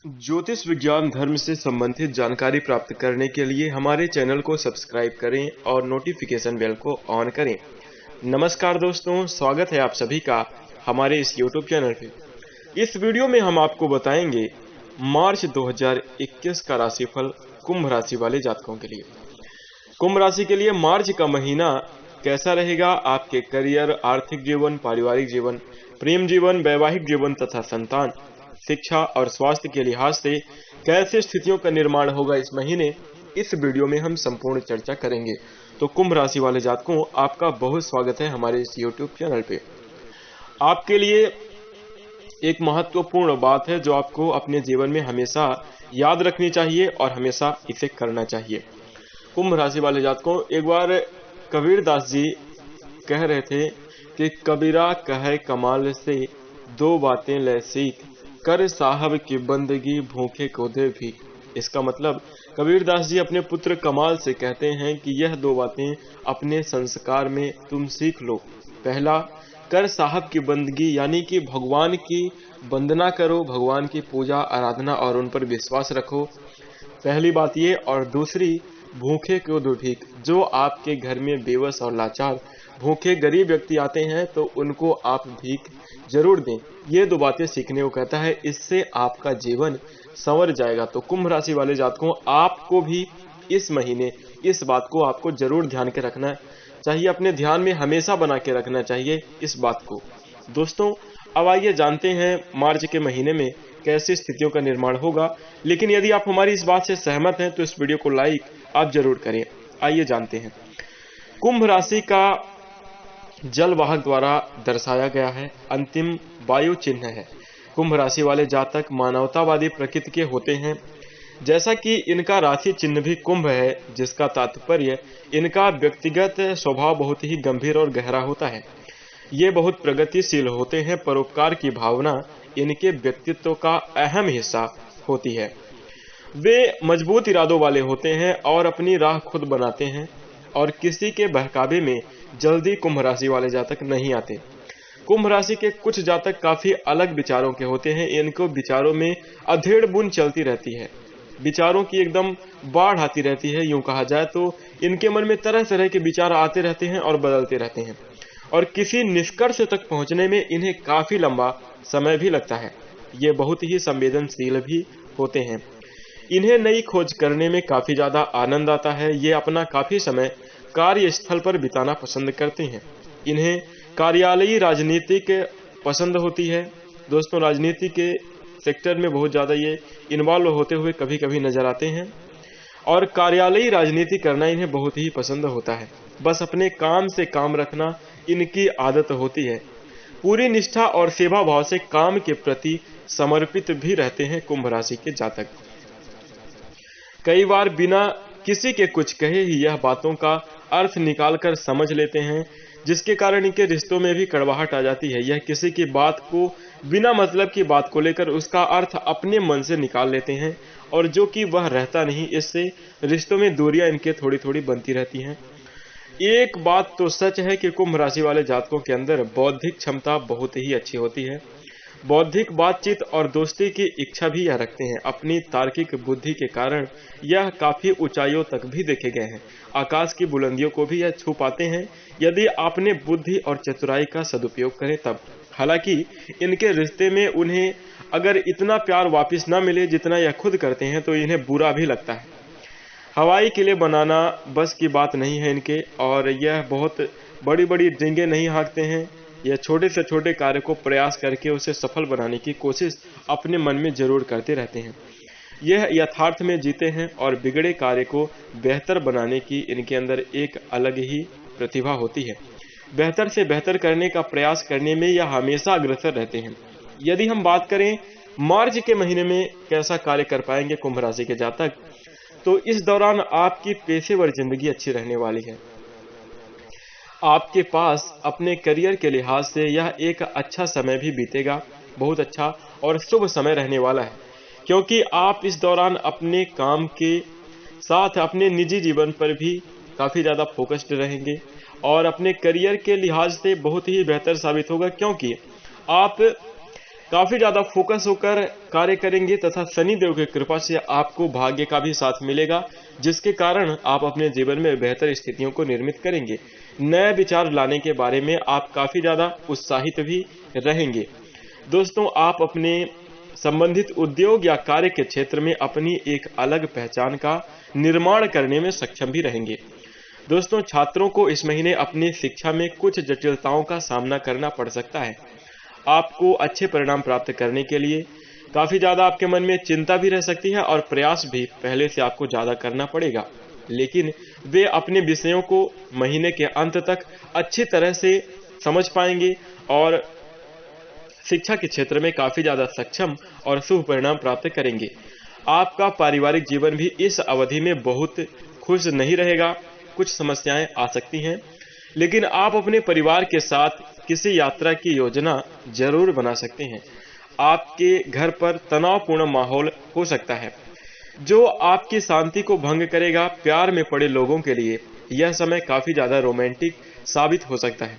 ज्योतिष विज्ञान धर्म से संबंधित जानकारी प्राप्त करने के लिए हमारे चैनल को सब्सक्राइब करें और नोटिफिकेशन बेल को ऑन करें। नमस्कार दोस्तों, स्वागत है आप सभी का हमारे इस YouTube चैनल पे। इस वीडियो में हम आपको बताएंगे मार्च 2021 का राशिफल कुंभ राशि वाले जातकों के लिए। कुंभ राशि के लिए मार्च का महीना कैसा रहेगा? आपके करियर, आर्थिक जीवन, पारिवारिक जीवन, प्रेम जीवन, वैवाहिक जीवन तथा संतान, शिक्षा और स्वास्थ्य के लिहाज से कैसे स्थितियों का निर्माण होगा इस महीने, इस वीडियो में हम संपूर्ण चर्चा करेंगे। तो कुंभ राशि वाले जातकों, आपका बहुत स्वागत है हमारे इस YouTube चैनल पे। आपके लिए एक महत्वपूर्ण बात है जो आपको अपने जीवन में हमेशा याद रखनी चाहिए और हमेशा इसे करना चाहिए। कुंभ राशि वाले जातकों, एक बार कबीरदास जी कह रहे थे कि कबीरा कहे कमाल से दो बातें ले सीख, कर साहब की बंदगी भूखे को दे भी। इसका मतलब कबीरदास जी अपने पुत्र कमाल से कहते हैं कि यह दो बातें अपने संस्कार में तुम सीख लो। पहला, कर साहब की बंदगी यानी कि भगवान की वंदना करो, भगवान की पूजा आराधना और उन पर विश्वास रखो, पहली बात ये। और दूसरी, भूखे को दो भीख। जो आपके घर में बेबस और लाचार भूखे गरीब व्यक्ति आते हैं तो उनको आप भीख जरूर दें। ये दो बातें सीखने को कहता है, इससे आपका जीवन संवर जाएगा। तो कुंभ राशि वाले जातकों, आपको भी इस महीने इस बात को आपको जरूर ध्यान के रखना चाहिए, अपने ध्यान में हमेशा बना के रखना चाहिए इस बात को। दोस्तों, अब आइए जानते हैं मार्च के महीने में कैसी स्थितियों का निर्माण होगा। लेकिन यदि आप हमारी इस बात से सहमत हैं तो इस वीडियो को लाइक आप जरूर करें। आइए जानते हैं। कुंभ राशि का जल वाहक द्वारा दर्शाया गया है, अंतिम वायु चिन्ह है। कुंभ राशि वाले जातक मानवतावादी प्रकृति के होते हैं। जैसा कि इनका राशि चिन्ह भी कुंभ है, जिसका तात्पर्य इनका व्यक्तिगत स्वभाव बहुत ही गंभीर और गहरा होता है। ये बहुत प्रगतिशील होते हैं। परोपकार की भावना इनके व्यक्तित्व का अहम हिस्सा होती है। वे मजबूत इरादों वाले होते हैं और अपनी राह खुद बनाते हैं और किसी के बहकावे में जल्दी कुंभ राशि वाले जातक नहीं आते। कुंभ राशि के कुछ जातक काफी अलग विचारों के होते हैं। इनको विचारों में अधेड़ बुन चलती रहती है, विचारों की एकदम बाढ़ आती रहती है। यूं कहा जाए तो इनके मन में तरह तरह के विचार आते रहते हैं और बदलते रहते हैं और किसी निष्कर्ष तक पहुंचने में इन्हें काफी लंबा समय भी लगता है। ये बहुत ही संवेदनशील भी होते हैं। इन्हें नई खोज करने में काफी ज्यादा आनंद आता है। ये अपना काफी समय कार्यस्थल पर बिताना पसंद करते हैं। इन्हें कार्यालयी राजनीतिक पसंद होती है। दोस्तों, राजनीति के सेक्टर में बहुत ज्यादा ये इन्वॉल्व होते हुए कभी कभी नजर आते हैं और कार्यालयी राजनीति करना इन्हें बहुत ही पसंद होता है। बस अपने काम से काम रखना इनकी आदत होती है। पूरी निष्ठा और सेवा भाव से काम के प्रति समर्पित भी रहते हैं कुंभ राशि के जातक। कई बार बिना किसी के कुछ कहे ही यह बातों का अर्थ निकालकर समझ लेते हैं, जिसके कारण इनके रिश्तों में भी कड़वाहट आ जाती है। यह किसी की बात को बिना मतलब की बात को लेकर उसका अर्थ अपने मन से निकाल लेते हैं और जो कि वह रहता नहीं। इससे रिश्तों में दूरियां इनके थोड़ी थोड़ी बनती रहती हैं। एक बात तो सच है कि कुंभ राशि वाले जातकों के अंदर बौद्धिक क्षमता बहुत ही अच्छी होती है। बौद्धिक बातचीत और दोस्ती की इच्छा भी यह रखते हैं। अपनी तार्किक बुद्धि के कारण यह काफी ऊंचाइयों तक भी देखे गए हैं। आकाश की बुलंदियों को भी यह छू पाते हैं यदि आपने बुद्धि और चतुराई का सदुपयोग करें तब। हालांकि इनके रिश्ते में उन्हें अगर इतना प्यार वापस न मिले जितना यह खुद करते हैं तो इन्हें बुरा भी लगता है। हवाई किले बनाना बस की बात नहीं है इनके, और यह बहुत बड़ी बड़ी डिंगे नहीं हाँकते हैं। यह छोटे से छोटे कार्य को प्रयास करके उसे सफल बनाने की कोशिश अपने मन में जरूर करते रहते हैं। यह यथार्थ में जीते हैं और बिगड़े कार्य को बेहतर बनाने की इनके अंदर एक अलग ही प्रतिभा होती है। बेहतर से बेहतर करने का प्रयास करने में यह हमेशा अग्रसर रहते हैं। यदि हम बात करें मार्च के महीने में कैसा कार्य कर पाएंगे कुंभ राशि के जातक, तो इस दौरान आपकी पेशेवर जिंदगी अच्छी रहने वाली है। आपके पास अपने करियर के लिहाज से यह एक अच्छा समय भी बीतेगा, बहुत अच्छा और शुभ समय रहने वाला है, क्योंकि आप इस दौरान अपने काम के साथ अपने निजी जीवन पर भी काफी ज्यादा फोकस्ड रहेंगे और अपने करियर के लिहाज से बहुत ही बेहतर साबित होगा, क्योंकि आप काफी ज्यादा फोकस होकर कार्य करेंगे तथा शनि देव की कृपा से आपको भाग्य का भी साथ मिलेगा, जिसके कारण आप अपने जीवन में बेहतर स्थितियों को निर्मित करेंगे। नए विचार लाने के बारे में आप काफी ज्यादा उत्साहित भी रहेंगे। दोस्तों, आप अपने संबंधित उद्योग या कार्य के क्षेत्र में अपनी एक अलग पहचान का निर्माण करने में सक्षम भी रहेंगे। दोस्तों, छात्रों को इस महीने अपनी शिक्षा में कुछ जटिलताओं का सामना करना पड़ सकता है। आपको अच्छे परिणाम प्राप्त करने के लिए काफी ज्यादा आपके मन में चिंता भी रह सकती है और प्रयास भी पहले से आपको ज्यादा करना पड़ेगा, लेकिन वे अपने विषयों को महीने के अंत तक अच्छी तरह से समझ पाएंगे और शिक्षा के क्षेत्र में काफी ज्यादा सक्षम और शुभ परिणाम प्राप्त करेंगे। आपका पारिवारिक जीवन भी इस अवधि में बहुत खुश नहीं रहेगा। कुछ समस्याएं आ सकती हैं, लेकिन आप अपने परिवार के साथ किसी यात्रा की योजना जरूर बना सकते हैं। आपके घर पर तनावपूर्ण माहौल हो सकता है, जो आपकी शांति को भंग करेगा। प्यार में पड़े लोगों के लिए यह समय काफी ज्यादा रोमांटिक साबित हो सकता है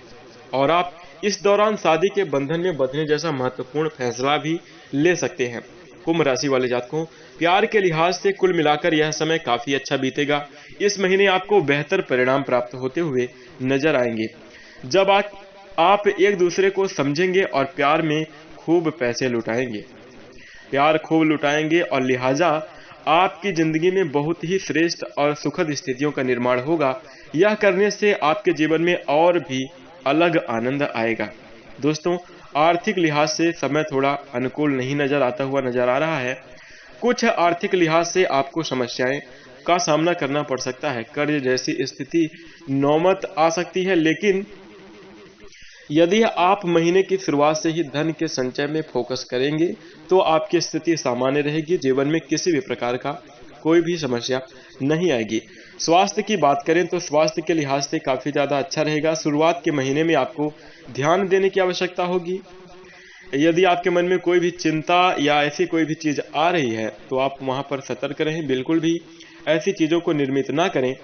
और आप इस दौरान शादी के बंधन में बंधने जैसा महत्वपूर्ण फैसला भी ले सकते हैं। कुंभ राशि वाले जातकों, प्यार के लिहाज से कुल मिलाकर यह समय काफी अच्छा बीतेगा। इस महीने आपको बेहतर परिणाम प्राप्त होते हुए नजर आएंगे, जब आप एक दूसरे को समझेंगे और प्यार में खूब पैसे लुटाएंगे। प्यार खूब लुटाएंगे और लिहाजा आपकी जिंदगी में बहुत ही श्रेष्ठ और सुखद स्थितियों का निर्माण होगा। यह करने से आपके जीवन में और भी अलग आनंद आएगा। दोस्तों, आर्थिक लिहाज से समय थोड़ा अनुकूल नहीं नजर आ रहा है। कुछ आर्थिक लिहाज से आपको समस्याएं का सामना करना पड़ सकता है। कर्ज जैसी स्थिति नौबत आ सकती है, लेकिन यदि आप महीने की शुरुआत से ही धन के संचय में फोकस करेंगे तो आपकी स्थिति सामान्य रहेगी। जीवन में किसी भी प्रकार का कोई भी समस्या नहीं आएगी। स्वास्थ्य की बात करें तो स्वास्थ्य के लिहाज से काफी ज्यादा अच्छा रहेगा। शुरुआत के महीने में आपको ध्यान देने की आवश्यकता होगी। यदि आपके मन में कोई भी चिंता या ऐसी कोई भी चीज आ रही है तो आप वहां पर सतर्क रहें। बिल्कुल भी ऐसी चीजों को निर्मित ना करें,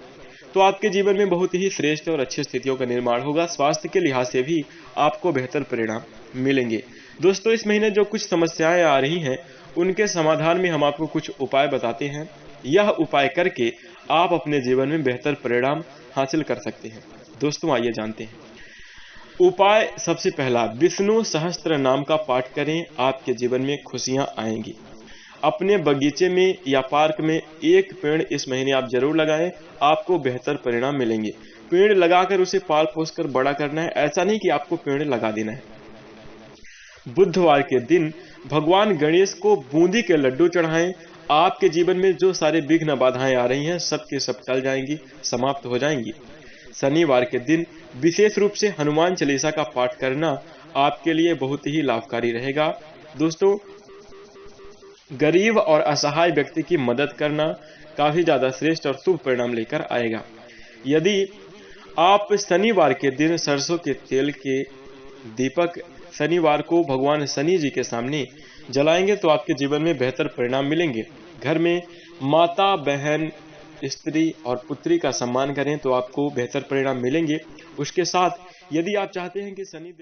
तो आपके जीवन में बहुत ही श्रेष्ठ और अच्छी स्थितियों का निर्माण होगा। स्वास्थ्य के लिहाज से भी आपको बेहतर परिणाम मिलेंगे। दोस्तों, इस महीने जो कुछ समस्याएं आ रही हैं, उनके समाधान में हम आपको कुछ उपाय बताते हैं। यह उपाय करके आप अपने जीवन में बेहतर परिणाम हासिल कर सकते हैं। दोस्तों, आइए जानते हैं उपाय। सबसे पहला, विष्णु सहस्त्र नाम का पाठ करें। आपके जीवन में खुशियां आएंगी। अपने बगीचे में या पार्क में एक पेड़ इस महीने आप जरूर लगाएं, आपको बेहतर परिणाम मिलेंगे। पेड़ लगाकर उसे पाल पोस कर बड़ा करना है, ऐसा नहीं कि आपको पेड़ लगा देना है। बुधवार के दिन भगवान गणेश को बूंदी के लड्डू चढ़ाएं। आपके जीवन में जो सारे विघ्न बाधाएं आ रही हैं, सब के सब टल जाएंगी, समाप्त हो जाएंगी। शनिवार के दिन विशेष रूप से हनुमान चालीसा का पाठ करना आपके लिए बहुत ही लाभकारी रहेगा। दोस्तों, गरीब और असहाय व्यक्ति की मदद करना काफी ज्यादा श्रेष्ठ और शुभ परिणाम लेकर आएगा। यदि आप शनिवार के दिन सरसों के तेल के दीपक शनिवार को भगवान शनि जी के सामने जलाएंगे तो आपके जीवन में बेहतर परिणाम मिलेंगे। घर में माता, बहन, स्त्री और पुत्री का सम्मान करें तो आपको बेहतर परिणाम मिलेंगे। उसके साथ यदि आप चाहते हैं कि शनि